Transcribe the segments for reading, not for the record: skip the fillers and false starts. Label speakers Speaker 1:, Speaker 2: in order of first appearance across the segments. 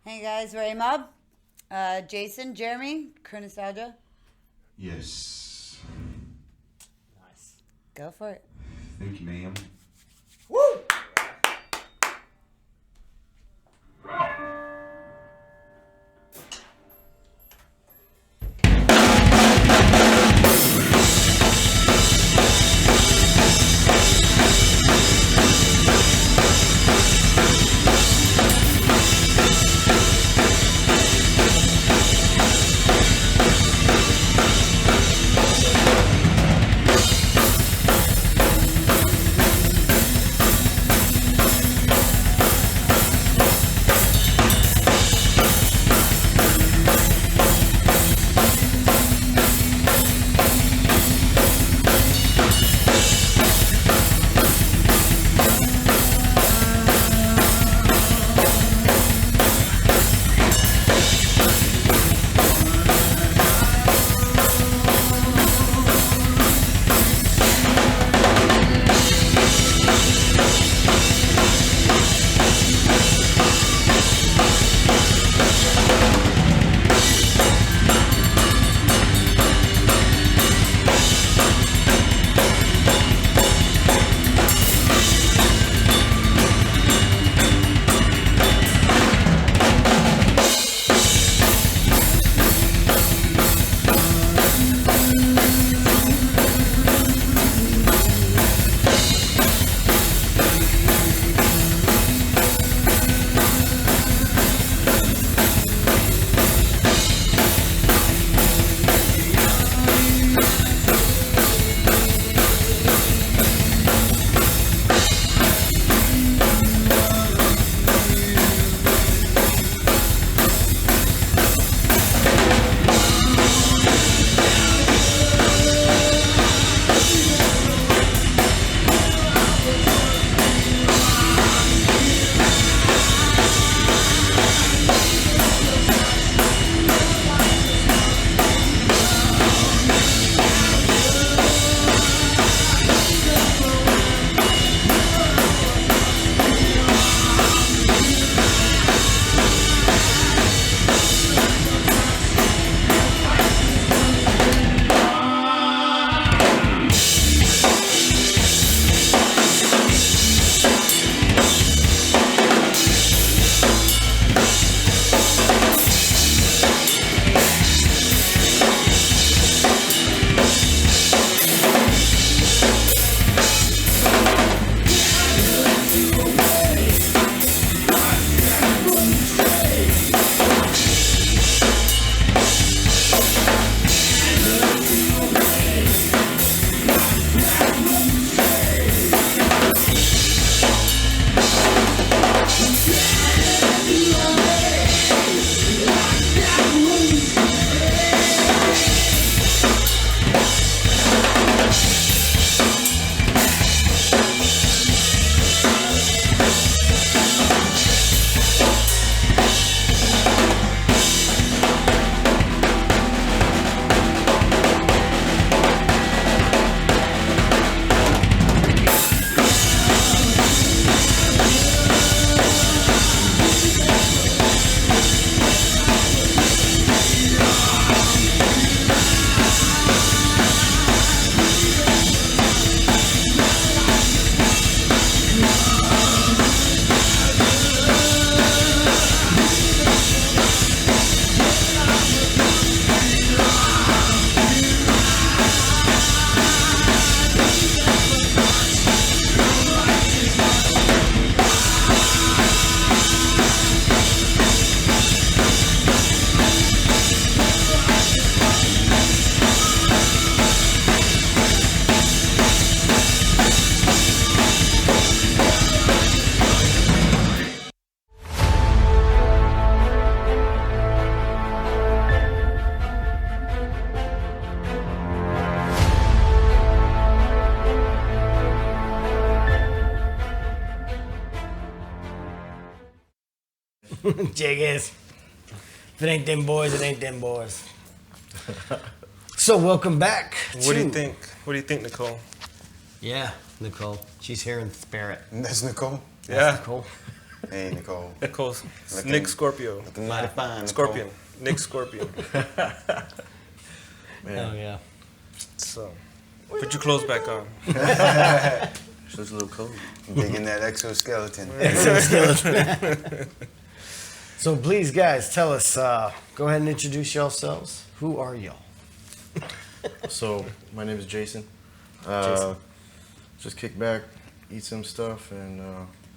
Speaker 1: Hey guys, we're Amob. Jason, Jeremy, Crew Nostalgia.
Speaker 2: Yes.
Speaker 1: Nice. Go for it.
Speaker 2: Thank you, ma'am.
Speaker 1: Woo!
Speaker 3: Jig is. If it ain't them boys, it ain't them boys. So welcome back.
Speaker 4: What do you think? What do you think, Nicole?
Speaker 3: Yeah, Nicole. She's here in spirit.
Speaker 4: That's Nicole.
Speaker 3: That's Nicole.
Speaker 5: Hey, Nicole.
Speaker 4: Nicole's
Speaker 5: Looking-
Speaker 4: Nick Scorpio.
Speaker 5: Looking mighty fine, Nicole.
Speaker 4: Scorpion. Nick Scorpion.
Speaker 3: Oh yeah.
Speaker 4: So, put your clothes back on.
Speaker 5: So it's a little cold. Digging that exoskeleton.
Speaker 3: So please, guys, tell us. Go ahead and introduce yourselves. Who are y'all?
Speaker 6: So, my name is Jason. Just kick back, eat some stuff, and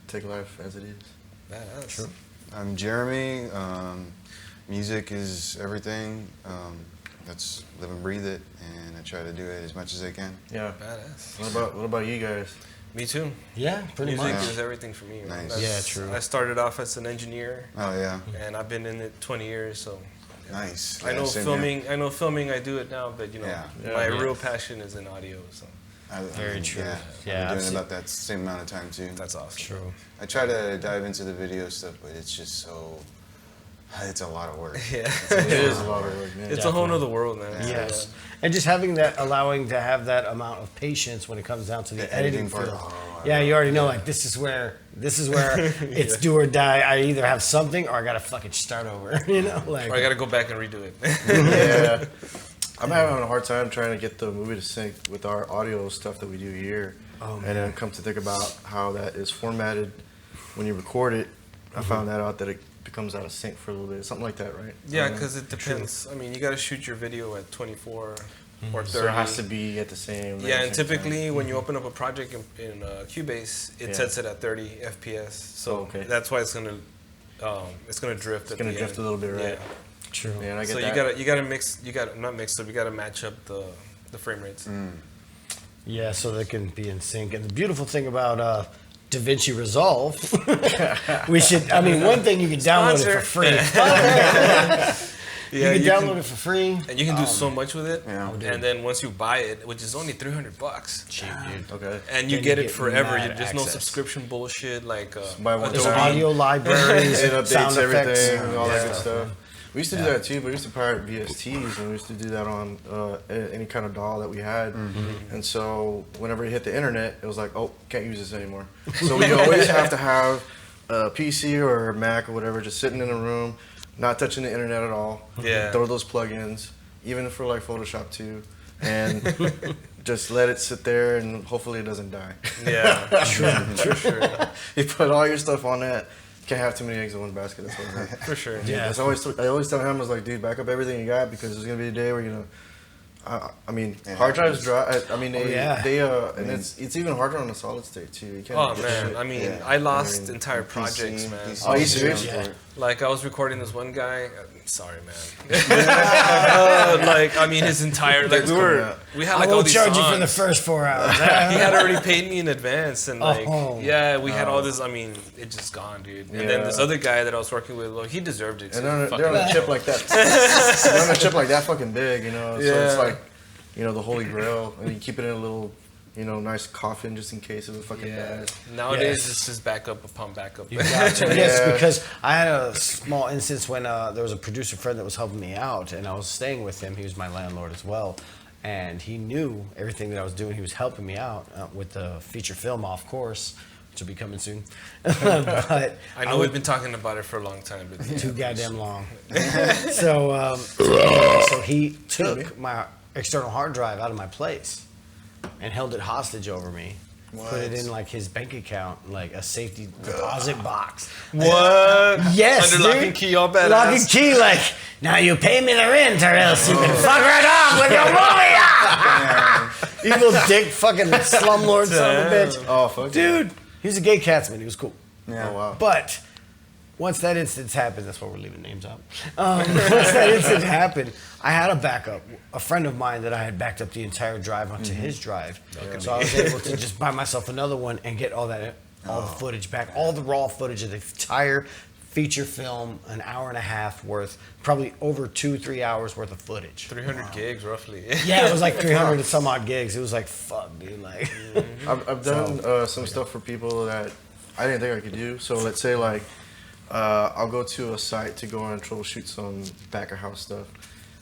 Speaker 6: take life as it is.
Speaker 4: Badass.
Speaker 3: True.
Speaker 5: I'm Jeremy. Music is everything. That's live and breathe it, and I try to do it as much as I can.
Speaker 6: Yeah.
Speaker 4: Badass.
Speaker 6: What about you guys?
Speaker 4: Me too.
Speaker 3: Yeah, pretty
Speaker 4: Music
Speaker 3: much.
Speaker 4: is everything for me. Man.
Speaker 5: Nice.
Speaker 3: Yeah, true.
Speaker 4: I started off as an engineer,
Speaker 5: Oh yeah,
Speaker 4: and I've been in it 20 years. So
Speaker 5: nice.
Speaker 4: I know
Speaker 5: Yeah, same
Speaker 4: filming. I know filming. I do it now, but
Speaker 5: Yeah.
Speaker 4: my
Speaker 3: Yeah.
Speaker 4: real passion is in audio. So
Speaker 5: here.
Speaker 3: Very true.
Speaker 5: Yeah,
Speaker 3: Yeah,
Speaker 5: I've
Speaker 3: I've
Speaker 5: been
Speaker 3: seen-
Speaker 5: doing about that same amount of time too.
Speaker 4: that's awesome.
Speaker 3: True.
Speaker 5: I try to dive into the video stuff, but it's just so. It's a lot of work.
Speaker 4: Yeah.
Speaker 6: It is a lot of work, man.
Speaker 4: It's a whole nother world, man.
Speaker 3: Yes. And just having that, allowing to have that amount of patience when it comes down to the editing
Speaker 5: part.
Speaker 3: field.
Speaker 5: Oh,
Speaker 3: Yeah, you already know, like, this is where it's do or die. I either have something or I gotta fucking start over, you know? Like,
Speaker 4: Or I got to go back and redo it.
Speaker 6: Yeah. I'm having a hard time trying to get the movie to sync with our audio stuff that we do here.
Speaker 3: Oh,
Speaker 6: and then come to think about how that is formatted when you record it. I found that out that it becomes out of sync for a little bit. Something like that, right?
Speaker 4: Yeah, because it depends. I mean, you got to shoot your video at 24 or 30.
Speaker 6: So it has to be at the same.
Speaker 4: Yeah, and
Speaker 6: same
Speaker 4: typically
Speaker 6: time.
Speaker 4: when you open up a project in Cubase, it
Speaker 6: Yeah.
Speaker 4: sets it at 30 FPS. So
Speaker 6: Oh, okay.
Speaker 4: that's why it's gonna drift.
Speaker 6: It's gonna drift a little bit, right?
Speaker 4: Yeah.
Speaker 3: true.
Speaker 6: Yeah, and I get
Speaker 4: So
Speaker 6: that.
Speaker 4: you gotta mix. You gotta not mix up. You gotta match up the frame rates.
Speaker 3: Yeah, so they can be in sync. And the beautiful thing about DaVinci Resolve, one thing you can download it for free.
Speaker 4: Yeah,
Speaker 3: you can download it for free.
Speaker 4: and you can do so much with it.
Speaker 5: Yeah.
Speaker 4: And then once you buy it, which is only $300,
Speaker 3: Cheap, dude.
Speaker 6: Okay.
Speaker 4: and you
Speaker 3: Then
Speaker 4: get
Speaker 3: you
Speaker 4: it
Speaker 3: get
Speaker 4: forever.
Speaker 3: mad
Speaker 4: There's no
Speaker 3: access.
Speaker 4: subscription bullshit like
Speaker 6: Buy one
Speaker 3: There's
Speaker 6: Adobe.
Speaker 3: audio libraries,
Speaker 6: It updates
Speaker 3: sound effects.
Speaker 6: everything, all that
Speaker 4: Yeah.
Speaker 6: good stuff. We used to do that too, but we used to pirate VSTs, and we used to do that on any kind of DAW that we had. And so whenever it hit the internet, it was like, oh, can't use this anymore. So we always have to have a PC or a Mac or whatever just sitting in a room, not touching the internet at all.
Speaker 4: Yeah.
Speaker 6: Throw those plugins, even for like Photoshop too, and just let it sit there, and hopefully it doesn't die.
Speaker 4: yeah, sure,
Speaker 6: You put all your stuff on that. Can't have too many eggs in one basket. That's what I heard.
Speaker 4: for sure.
Speaker 3: Yeah.
Speaker 6: That's I always tell him, I was like, dude, back up everything you got because there's gonna be a day where hard drives dry. And it's even harder on a solid state too. You can't
Speaker 4: Oh
Speaker 6: get
Speaker 4: man,
Speaker 6: shit.
Speaker 4: I mean,
Speaker 5: Yeah.
Speaker 4: I lost
Speaker 5: PC,
Speaker 4: entire projects, man.
Speaker 5: PC.
Speaker 6: Oh, you serious?
Speaker 3: Yeah.
Speaker 4: Like I was recording this one guy. Sorry, man. His entire we had
Speaker 3: I
Speaker 4: like all
Speaker 3: will
Speaker 4: these
Speaker 3: charge you
Speaker 4: songs.
Speaker 3: for the first 4 hours.
Speaker 4: He had already paid me in advance, and like,
Speaker 3: Oh.
Speaker 4: we had all this. I mean, it just gone, dude. And then
Speaker 6: Yeah.
Speaker 4: this other guy that I was working with, well, he deserved it.
Speaker 6: And
Speaker 4: So
Speaker 6: they're on a chip like that. They're on a chip like that fucking big, you know. So it's
Speaker 4: Yeah.
Speaker 6: like, the holy grail, and you keep it in a little, nice coffin just in case of a fucking bad.
Speaker 4: Nowadays,
Speaker 3: Yes.
Speaker 4: it's just backup upon backup.
Speaker 3: You got to. Yes, because I had a small instance when there was a producer friend that was helping me out, and I was staying with him. He was my landlord as well, and he knew everything that I was doing. He was helping me out with the feature film off course, which will be coming soon. But
Speaker 4: I know we've been talking about it for a long time, but
Speaker 3: too goddamn long. So he took my external hard drive out of my place and held it hostage over me. Put it in like his bank account, like a safety deposit box.
Speaker 4: What?
Speaker 3: Yes,
Speaker 4: Under lock
Speaker 3: dude.
Speaker 4: and key, all badass.
Speaker 3: Lock and key, like, now you pay me the rent or else you can fuck right off with your movie. Evil dick fucking slumlord son of a bitch.
Speaker 6: Oh, fuck.
Speaker 3: Dude, he was a gay catsman. He was cool.
Speaker 6: Oh, wow.
Speaker 3: But once that instance happened, that's why we're leaving names out. Once that incident happened, I had a backup. A friend of mine that I had backed up the entire drive onto his drive. So I was able to just buy myself another one and get all the footage back, all the raw footage of the entire feature film, an hour and a half worth, probably over 2-3 hours worth of footage.
Speaker 4: 300 gigs, roughly.
Speaker 3: Yeah, it was like 300 and some odd gigs. It was like, fuck, dude. Like,
Speaker 6: I've done some stuff for people that I didn't think I could do. So let's say like I'll go to a site to go and troubleshoot some back of house stuff.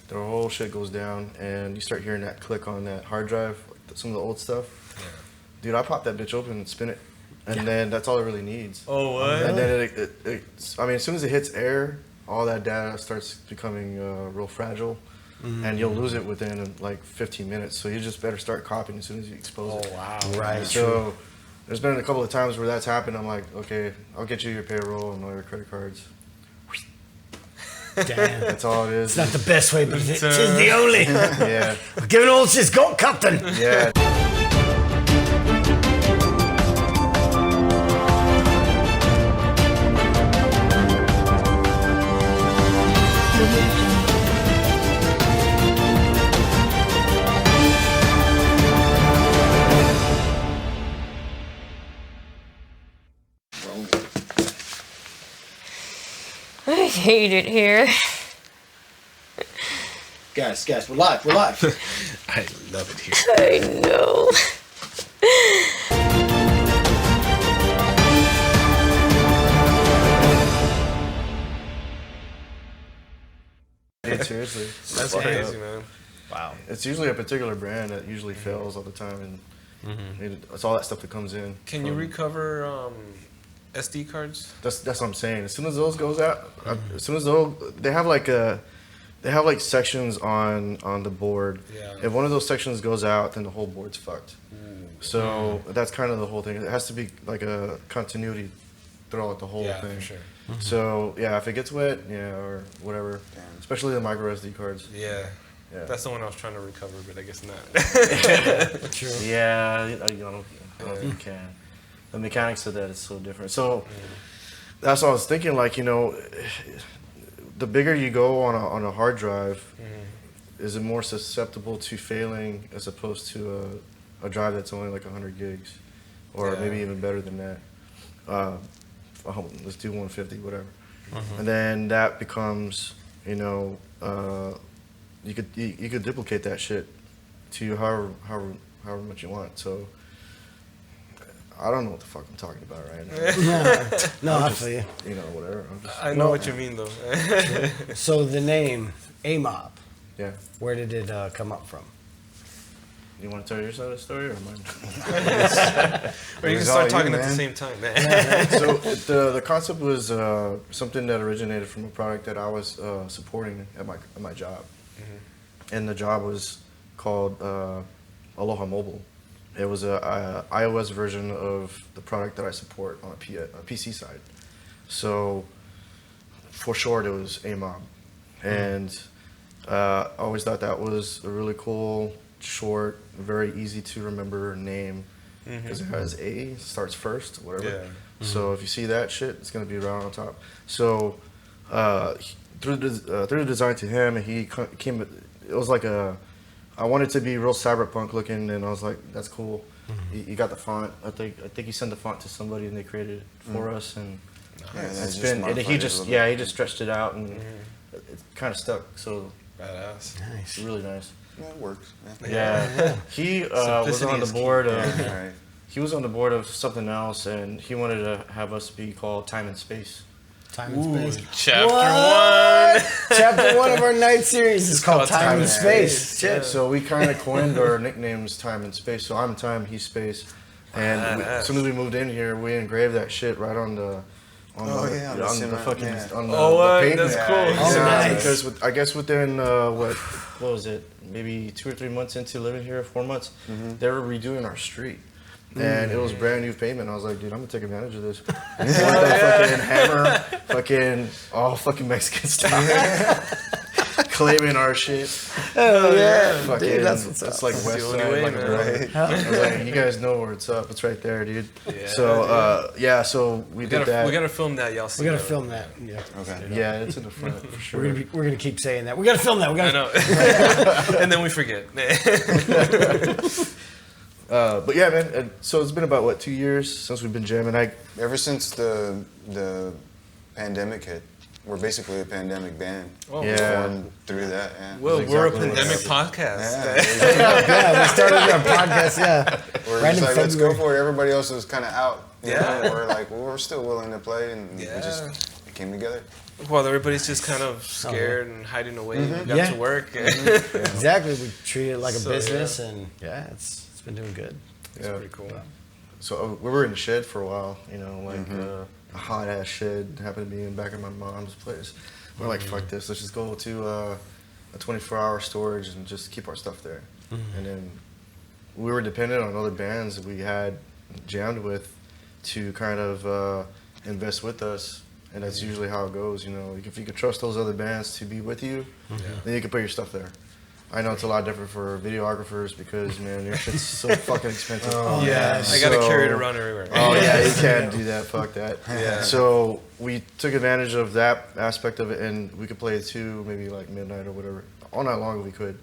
Speaker 6: The whole shit goes down, and you start hearing that click on that hard drive, some of the old stuff. Dude, I pop that bitch open and spin it and then that's all it really needs.
Speaker 4: Oh, what?
Speaker 6: And then I mean, as soon as it hits air, all that data starts becoming real fragile, and you'll lose it within like 15 minutes. So you just better start copying as soon as you expose it.
Speaker 4: Oh, wow.
Speaker 3: Right.
Speaker 6: So there's been a couple of times where that's happened. I'm like, okay, I'll get you your payroll and all your credit cards.
Speaker 3: Damn.
Speaker 6: That's all it is.
Speaker 3: It's not the best way, but it's the only.
Speaker 6: Yeah.
Speaker 3: Give it all she's got, Captain.
Speaker 6: Yeah.
Speaker 7: I hate it here.
Speaker 3: Guys, we're live.
Speaker 4: I love it here.
Speaker 7: I know.
Speaker 6: Seriously.
Speaker 4: That's crazy, man.
Speaker 3: Wow.
Speaker 6: It's usually a particular brand that usually fails all the time, and it's all that stuff that comes in.
Speaker 4: Can you recover SD cards?
Speaker 6: That's what I'm saying. As soon as those goes out, as soon as those, they have like sections on the board.
Speaker 4: Yeah.
Speaker 6: If one of those sections goes out, then the whole board's fucked. So that's kind of the whole thing. It has to be like a continuity throughout the whole
Speaker 4: Yeah,
Speaker 6: thing.
Speaker 4: for sure.
Speaker 6: So yeah, if it gets wet, or whatever, especially the micro SD cards.
Speaker 4: Yeah.
Speaker 6: Yeah.
Speaker 4: That's the one I was trying to recover, but I guess not.
Speaker 6: Yeah, I don't think you can. The mechanics of that is so different. So that's what I was thinking. Like, the bigger you go on a hard drive, is it more susceptible to failing as opposed to a drive that's only like 100 gigs, or maybe even better than that. Let's do 150, whatever. And then that becomes, you could duplicate that shit to however much you want. So I don't know what the fuck I'm talking about right now.
Speaker 3: No, I feel you.
Speaker 6: Whatever.
Speaker 4: I know what you mean, though.
Speaker 3: So the name Amob,
Speaker 6: Yeah.
Speaker 3: where did it come up from?
Speaker 6: You want to tell your side of the story or mine?
Speaker 4: Or you can
Speaker 2: It's
Speaker 4: start
Speaker 2: all
Speaker 4: talking
Speaker 2: you,
Speaker 4: at the
Speaker 2: man.
Speaker 4: same time, man.
Speaker 6: So the concept was something that originated from a product that I was supporting at my job, and the job was called Aloha Mobile. It was a iOS version of the product that I support on a PC side. So for short, it was Amob, and I always thought that was a really cool, short, very easy to remember name, because it has A, starts first, whatever.
Speaker 4: Yeah.
Speaker 6: So if you see that shit, it's gonna be right on top. So through the design to him, he came. It was like I wanted to be real cyberpunk looking, and I was like, that's cool. He got the font. I think he sent the font to somebody, and they created it for us, and it's been. And he just stretched it out, and it kind of stuck. So
Speaker 4: Badass.
Speaker 3: Nice.
Speaker 6: really nice.
Speaker 2: Yeah, it works.
Speaker 6: Yeah, he was
Speaker 4: Simplicity
Speaker 6: on the
Speaker 4: is key.
Speaker 6: board of.
Speaker 2: Right.
Speaker 6: He was on the board of something else, and he wanted to have us be called Time and Space.
Speaker 3: Time and Space.
Speaker 4: Chapter
Speaker 3: What?
Speaker 4: 1.
Speaker 3: Chapter 1 of our night series is called
Speaker 4: called
Speaker 3: Time
Speaker 4: Time
Speaker 3: and
Speaker 4: and
Speaker 3: Space.
Speaker 6: Yeah, so we kind of coined our nicknames Time and Space. So I'm Time, he's Space. And as soon as we moved in here, we engraved that shit right on the
Speaker 2: on the cement,
Speaker 6: fucking
Speaker 2: yeah.
Speaker 6: on the,
Speaker 4: Oh,
Speaker 6: the pavement.
Speaker 4: that's cool.
Speaker 3: Oh,
Speaker 6: Yeah,
Speaker 3: nice.
Speaker 6: because I guess within what was it? Maybe 2 or 3 months into living here, 4 months, they were redoing our street. And it was brand new pavement. I was like, dude, I'm gonna take advantage of this. That fucking hammer, fucking all fucking Mexican style, claiming our shit.
Speaker 3: Oh, yeah.
Speaker 6: Fucking,
Speaker 3: Dude, that's what's
Speaker 6: it's
Speaker 3: up.
Speaker 6: like
Speaker 4: That's
Speaker 6: West
Speaker 4: the only
Speaker 6: Side,
Speaker 4: way,
Speaker 6: like a
Speaker 4: man.
Speaker 6: brother. I was like, you guys know where it's up. It's right there, dude. So so we did that.
Speaker 4: We gotta film that, y'all see.
Speaker 3: We gotta
Speaker 4: that.
Speaker 3: film that. Yeah.
Speaker 2: Okay.
Speaker 6: Yeah, it's in the front for sure.
Speaker 3: We're gonna keep saying that. We gotta film that. We
Speaker 4: I
Speaker 3: gotta.
Speaker 4: know. And then we forget.
Speaker 6: But yeah, man. So it's been about what 2 years since we've been jamming.
Speaker 2: Ever since the pandemic hit, we're basically a pandemic band.
Speaker 4: Oh,
Speaker 6: Yeah.
Speaker 2: Formed through that. Yeah.
Speaker 4: Well,
Speaker 6: That's
Speaker 4: we're a
Speaker 6: exactly what
Speaker 4: pandemic
Speaker 6: happened.
Speaker 4: podcast.
Speaker 3: Yeah, we started our podcast. Yeah.
Speaker 2: We're
Speaker 3: Right
Speaker 2: just
Speaker 3: in
Speaker 2: like, let's go
Speaker 3: February.
Speaker 2: for it. Everybody else was kind of out. you
Speaker 4: Yeah.
Speaker 2: know? We're like, well, we're still willing to play, and we
Speaker 4: Yeah.
Speaker 2: just came together.
Speaker 4: While everybody's just kind of scared and hiding away, we got
Speaker 3: Yeah.
Speaker 4: to work.
Speaker 3: Exactly. We treat it like a
Speaker 4: So,
Speaker 3: business, and yeah, it's been doing good.
Speaker 4: It's pretty cool.
Speaker 6: so we were in the shed for a while, you know, like a hot ass shed happened to be in back of my mom's place. We're like, fuck this, let's just go to a 24-hour storage and just keep our stuff there. And then we were dependent on other bands that we had jammed with to kind of invest with us. And that's usually how it goes, you know. If you could trust those other bands to be with you, then you can put your stuff there. I know it's a lot different for videographers because, man, your shit's so fucking expensive.
Speaker 4: Yeah, I gotta carry it around everywhere.
Speaker 6: Oh yeah, you can't do that. Fuck that.
Speaker 4: Yeah.
Speaker 6: So we took advantage of that aspect of it, and we could play it too, maybe like midnight or whatever, all night long if we could.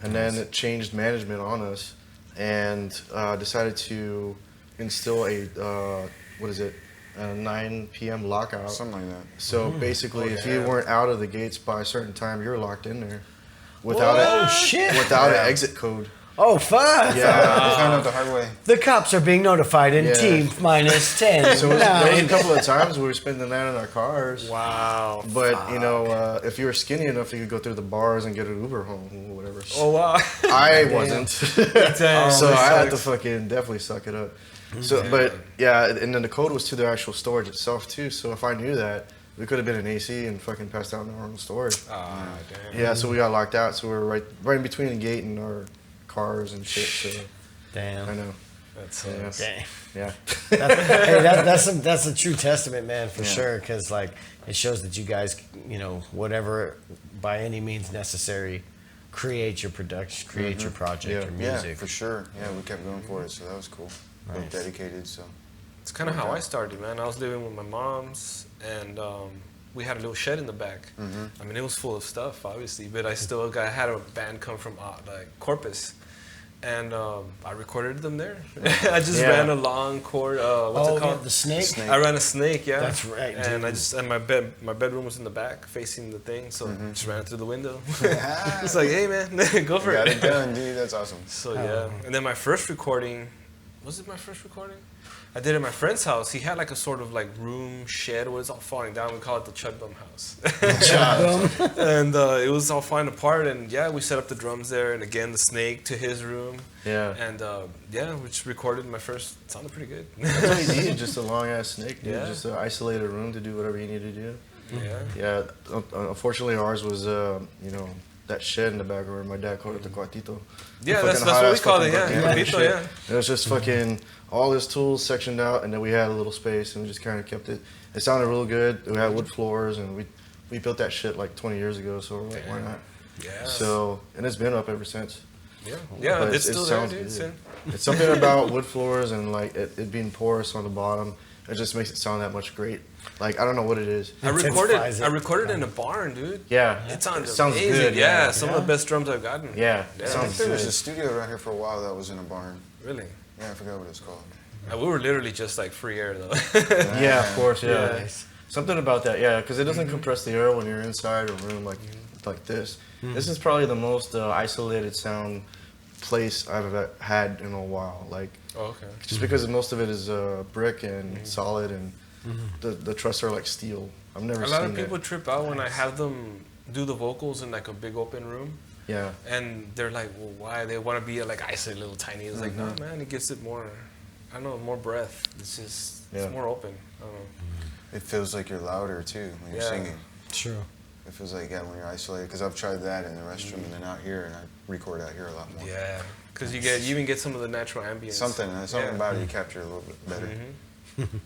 Speaker 6: And then it changed management on us, and decided to instill a what is it? A 9 p.m. lockout.
Speaker 2: Something like that.
Speaker 6: So basically, if you weren't out of the gates by a certain time, you're locked in there
Speaker 3: Whoa,
Speaker 6: without
Speaker 3: shit.
Speaker 6: without an exit code.
Speaker 3: Oh, fuck.
Speaker 6: Yeah.
Speaker 2: We found out the hard way.
Speaker 3: The cops are being notified in
Speaker 6: Yeah.
Speaker 3: T minus 10.
Speaker 6: So there was a couple of times we were spending the night in our cars.
Speaker 4: Wow.
Speaker 6: But you know, if you were skinny enough, you could go through the bars and get an Uber home or whatever.
Speaker 4: Oh wow.
Speaker 6: I wasn't,
Speaker 4: Damn.
Speaker 6: so I had to
Speaker 4: Sucks.
Speaker 6: fucking definitely suck it up. So, but yeah, and then the code was to the actual storage itself too. So if I knew that, we could have been in AC and fucking passed out in our own storage.
Speaker 4: Ah, damn.
Speaker 6: Yeah, so we got locked out. So we were right in between the gate and our cars and shit. So
Speaker 3: Damn.
Speaker 6: I know.
Speaker 4: That's
Speaker 6: Yeah.
Speaker 3: Dang.
Speaker 6: Yeah.
Speaker 3: Hey, that's a true testament, man, for sure. Because like it shows that you guys, you know, whatever by any means necessary, create your production, create your project, your
Speaker 2: Yeah,
Speaker 3: music.
Speaker 2: for sure. Yeah, we kept going for it, so that was cool. We're
Speaker 3: Nice.
Speaker 2: dedicated, so.
Speaker 4: It's kind of how I started, man. I was living with my mom's, and we had a little shed in the back. I mean, it was full of stuff, obviously, but I still had a band come from like Corpus, and I recorded them there. I just ran a long cord. What's it called?
Speaker 3: The snake.
Speaker 4: I ran a snake, yeah.
Speaker 3: That's right,
Speaker 4: And
Speaker 3: dude.
Speaker 4: and my bedroom was in the back, facing the thing, so just ran it through the window. It's like, hey man, go for
Speaker 2: Got
Speaker 4: it.
Speaker 2: it done, dude. That's awesome.
Speaker 4: So yeah, and then my first recording, was it my first recording? I did it at my friend's house. He had like a sort of like room shed where it's all falling down. We call it the Chud Bum house. And it was all falling apart. And yeah, we set up the drums there. And again, the snake to his room.
Speaker 6: Yeah.
Speaker 4: And yeah, we just recorded my first. It sounded pretty good.
Speaker 6: That's all you need, just a long ass snake, dude.
Speaker 4: Yeah.
Speaker 6: Just an isolated room to do whatever you need to do.
Speaker 4: Yeah.
Speaker 6: Yeah, unfortunately ours was, you know, that shed in the back where my dad called it the cuartito.
Speaker 4: Yeah,
Speaker 6: The
Speaker 4: that's
Speaker 6: fucking
Speaker 4: what we
Speaker 6: hot-ass
Speaker 4: call it.
Speaker 6: fucking
Speaker 4: Yeah,
Speaker 6: bucket and
Speaker 4: Papito,
Speaker 6: shit.
Speaker 4: yeah.
Speaker 6: It was just fucking all his tools sectioned out, and then we had a little space, and we just kind of kept it. It sounded real good. We had wood floors, and we built that shit like 20 years ago, so we're like, why not?
Speaker 4: Yeah.
Speaker 6: So, and it's been up ever since.
Speaker 4: Yeah. Yeah,
Speaker 6: But
Speaker 4: it's
Speaker 6: it
Speaker 4: still there,
Speaker 6: sounds
Speaker 4: dude.
Speaker 6: good.
Speaker 4: It's in.
Speaker 6: It's something about wood floors and like it being porous on the bottom. It just makes it sound that much great. Like I don't know what it is.
Speaker 4: I
Speaker 3: Intensifies it.
Speaker 4: recorded in a barn, dude.
Speaker 6: Yeah,
Speaker 4: It sounds
Speaker 6: amazing.
Speaker 4: good. Yeah,
Speaker 6: Yeah,
Speaker 4: some of the best drums I've gotten.
Speaker 6: yeah,
Speaker 4: Yeah.
Speaker 6: it
Speaker 2: I
Speaker 6: sounds
Speaker 2: think there was
Speaker 6: good.
Speaker 2: a studio around here for a while that was in a barn.
Speaker 4: Really.
Speaker 2: Yeah, I forgot what it's called.
Speaker 4: We were literally just like free air though.
Speaker 6: Yeah, of course. Yeah,
Speaker 4: Yeah.
Speaker 6: something about that. Yeah, because it doesn't compress the air when you're inside a room like this. This is probably the most isolated sound place I've had in a while. Like
Speaker 4: Oh, okay.
Speaker 6: just because most of it is brick and solid, and the trusses are like steel. I've never
Speaker 4: A
Speaker 6: seen
Speaker 4: lot of people
Speaker 6: that.
Speaker 4: trip out when I have them do the vocals in like a big open room,
Speaker 6: Yeah,
Speaker 4: and they're like, "Well, why?" They want to be like isolated, little tiny. It's like, no, man, it gives it more. I don't know, more breath. It's just
Speaker 6: Yeah.
Speaker 4: it's more open. I don't know.
Speaker 2: It feels like you're louder too when you're
Speaker 4: Yeah.
Speaker 2: singing.
Speaker 3: True.
Speaker 2: It feels like when you're isolated. Because I've tried that in the restroom and then out here, and I record out here a lot more.
Speaker 4: Yeah, because you even get some of the natural ambience.
Speaker 2: Something about it you capture a little bit better.
Speaker 4: Mhm.